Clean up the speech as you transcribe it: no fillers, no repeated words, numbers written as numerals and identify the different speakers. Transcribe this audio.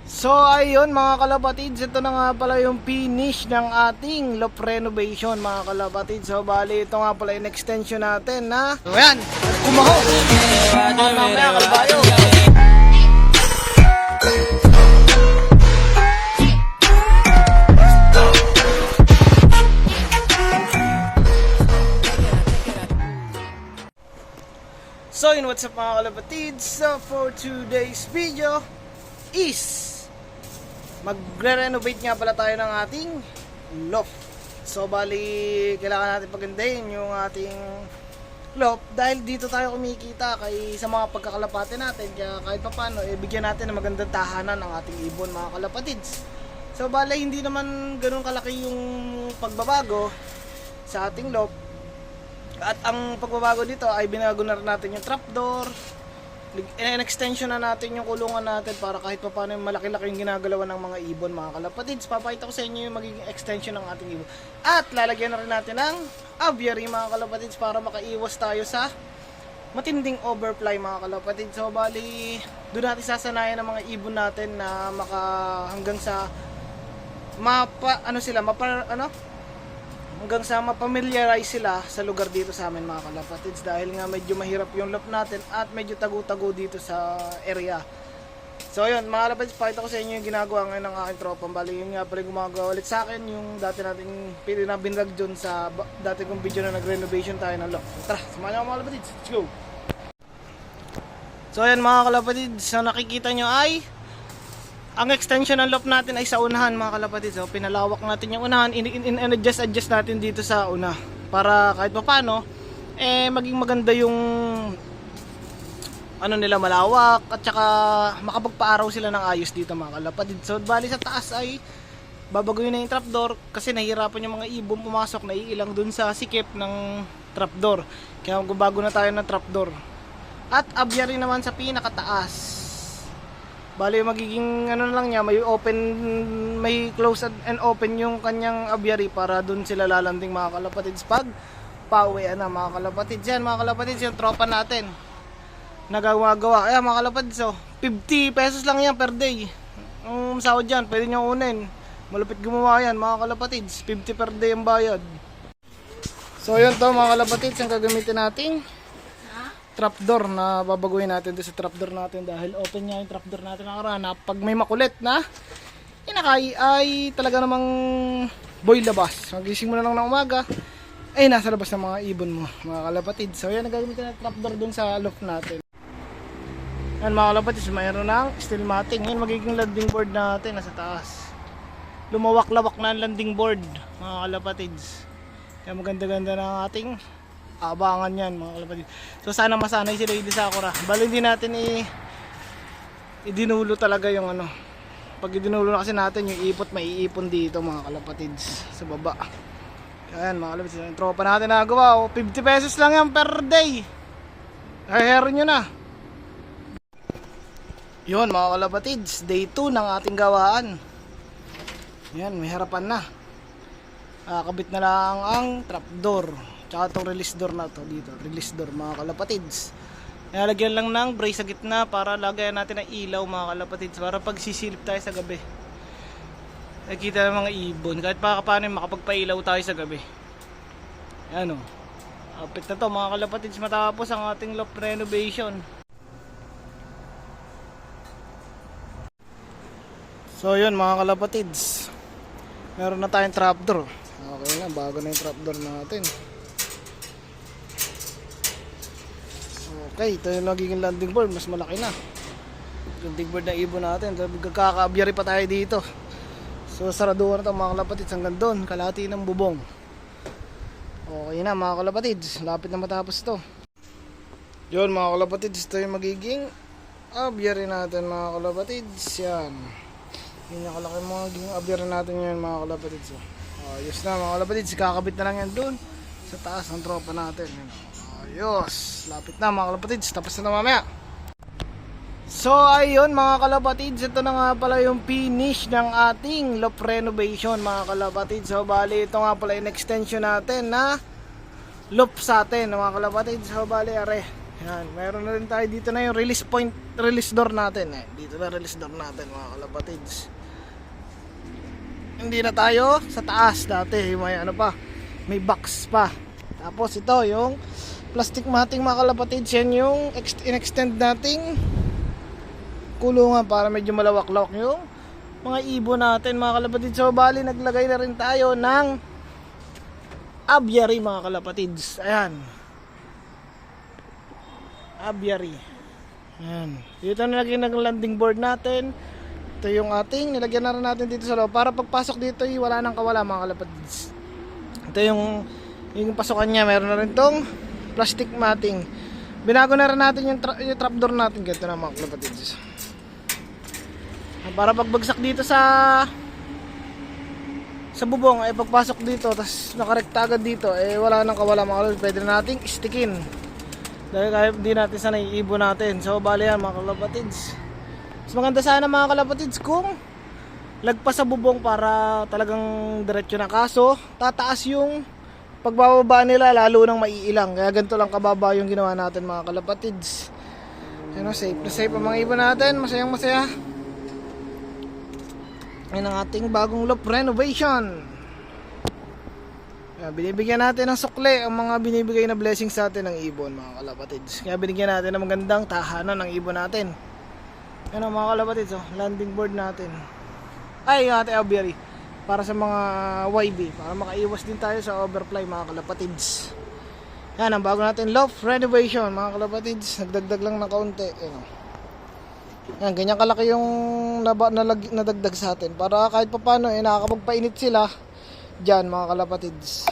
Speaker 1: So ayun mga kalapatids, ito na nga pala yung finish ng ating loft renovation mga kalapatids. So bali ito nga pala yung extension natin na so yan, kumaho mamaya kalbayo. So yun, what's up mga kalapatids? So for today's video is magre-renovate nga pala tayo ng ating loft. So bali kailangan natin pagandahin yung ating loft dahil dito tayo kumikita kay sa mga pagkakalapate natin, kaya kahit papaano bigyan natin ng magandang tahanan ang ating ibon mga kalapatids. So bali hindi naman ganoon kalaki yung pagbabago sa ating loft, at ang pagbabago dito ay binago na rin natin yung trapdoor, in-extension na natin yung kulungan natin para kahit pa paano malaki-laki yung ginagalawan ng mga ibon mga kalapatids. Papakita ko sa inyo yung magiging extension ng ating ibon, at lalagyan na rin natin ng aviary mga kalapatids para makaiwas tayo sa matinding overfly mga kalapatids. So bali doon natin sasanayan ng mga ibon natin na hanggang sa hanggang sa mapamiliarize sila sa lugar dito sa amin mga kalapatids, dahil nga medyo mahirap yung loft natin at medyo tago-tago dito sa area. So yun mga kalapatids, pakita ko sa inyo yung ginagawa ngayon ng aking tropa. Bali yun nga pala gumagawa ulit sa akin yung dati nating pinabinrag dun sa dati kong video na nag-renovation tayo ng loft. Tara, samahan nyo mga kalapatids, let's go! So yan mga kalapatids, so nakikita nyo ay ang extension ng loft natin ay sa unahan mga kalapatids. So pinalawak natin yung unahan, in-adjust natin dito sa una para kahit pa paano maging maganda yung nila, malawak, at saka makapagpaaraw sila ng ayos dito mga kalapatids. So bali sa taas ay babaguhin na yung trapdoor kasi nahihirapan yung mga ibon pumasok, naiilang dun sa sikip ng trapdoor, kaya magbabago na tayo ng trapdoor. At aviary naman sa pinakataas. Bali magiging lang niya, may open, may close and open yung kanyang aviary para dun sila lalanding mga kalapatids pag pauwian na mga kalapatids. Yan mga kalapatids, yung tropa natin nagagawa. Ayan mga kalapatids, so 50 pesos lang yan per day. Ang sahod dyan, pwede nyo unin. Malupit gumawa yan mga kalapatids, 50 per day ang bayad. So yun to mga kalapatids, ang gagamitin natin trapdoor na babaguhin natin doon sa trapdoor natin, dahil open niya yung trapdoor natin nakaraan. Pag may makulit na inakay ay talaga namang boy labas. Magising mo na lang ng umaga ay nasa labas ng mga ibon mo mga kalapatid. So yan, nagagamitin natin trapdoor doon sa loft natin. Yan mga kalapatid, mayroon ng steel matting. Yan magiging landing board natin nasa taas. Lumawak-lawak na ang landing board mga kalapatids. Kaya maganda-ganda na ang ating abangan yan mga kalapatids. So sana masanay si Lady Sakura. Bali hindi natin idinulo talaga yung pag idinulo na kasi natin yung ipot, maiipon dito mga kalapatids sa baba. Kaya yan mga kalapatids, yung tropa natin nagawa 50 pesos lang yan per day. Hahero nyo na. Yun mga kalapatids, day 2 ng ating gawaan. Yan, may harapan na. Kabit na lang ang trapdoor, tsaka itong release door na to dito, release door mga kalapatids. Nalagyan lang ng brace sa gitna para lagayan natin ng ilaw mga kalapatids, para pag sisilip tayo sa gabi nakikita ng mga ibon, kahit pa paano makapagpailaw tayo sa gabi. Yan o, kapit na to mga kalapatids, matapos ang ating loft renovation. So yun mga kalapatids, meron na tayong trapdoor. Okay na, bago na yung trapdoor natin. Okay, ito yung nagiging landing board, mas malaki na landing board na ibon natin. Magkaka-aviary pa tayo dito. So saraduhan na ito mga kalapatids hanggang doon, kalahati ng bubong. Okay na mga kalapatids, lapit na matapos to. Yun mga kalapatids, ito yung magiging aviary natin mga kalapatids. Yan, yung nakalaki magiging aviary natin yun mga kalapatids. Ayos na mga kalapatids, kakabit na lang yan doon sa taas ng tropa natin. Ayos, lapit na mga kalapatids, tapos na mamaya. So ayun mga kalapatids, ito na nga pala yung finish ng ating loft renovation mga kalapatids. So bali ito nga pala yung extension natin na loft sa atin mga kalapatids. So bali are, Yan, meron na rin tayo dito na yung release point, release door natin eh. Dito na release door natin mga kalapatids. Hindi na tayo sa taas dati, may ano pa, may box pa. Tapos ito yung plastic matting mga kalapatids, yan yung in-extend nating kulungan para medyo malawak-lawak yung mga ibon natin mga kalapatids. So bali naglagay na rin tayo ng aviary mga kalapatids. Ayan, aviary. Ayan, dito nilagay ng landing board natin. Ito yung ating nilagyan na rin natin dito sa loob para pagpasok dito wala nang kawala mga kalapatids. Ito yung pasukan niya, meron na rin tong plastic matting. Binago na rin natin yung trapdoor natin, ganito na mga kalapatids. Para pagbagsak dito sa bubong ay pagpasok dito tas nakarekta agad dito wala nang kawala mga kalapatids, pwede na nating stickin dahil kahit hindi natin sana iibon natin. So bali yan mga kalapatids. Mas maganda sana mga kalapatids kung lagpas sa bubong para talagang diretso na, kaso tataas yung pagbababa nila lalo nang maiilang, kaya ganito lang kababa yung ginawa natin mga kalapatids. Ano, safe na safe ang mga ibon natin, masayang masaya. Yan ang ating bagong loft renovation. Kaya binibigyan natin ng sukle ang mga binibigay na blessings sa atin ng ibon mga kalapatids. Kaya binigyan natin ng magandang tahanan ng ibon natin. Ano mga kalapatids, landing board natin. Ay, yung ating aviary para sa mga YB, para makaiwas din tayo sa overfly mga kalapatids. Yan ang bago natin loft renovation mga kalapatids. Nagdagdag lang ng kaunti. Yan, ganyan kalaki yung nadagdag sa atin para kahit pa paano nakakapagpainit sila dyan mga kalapatids.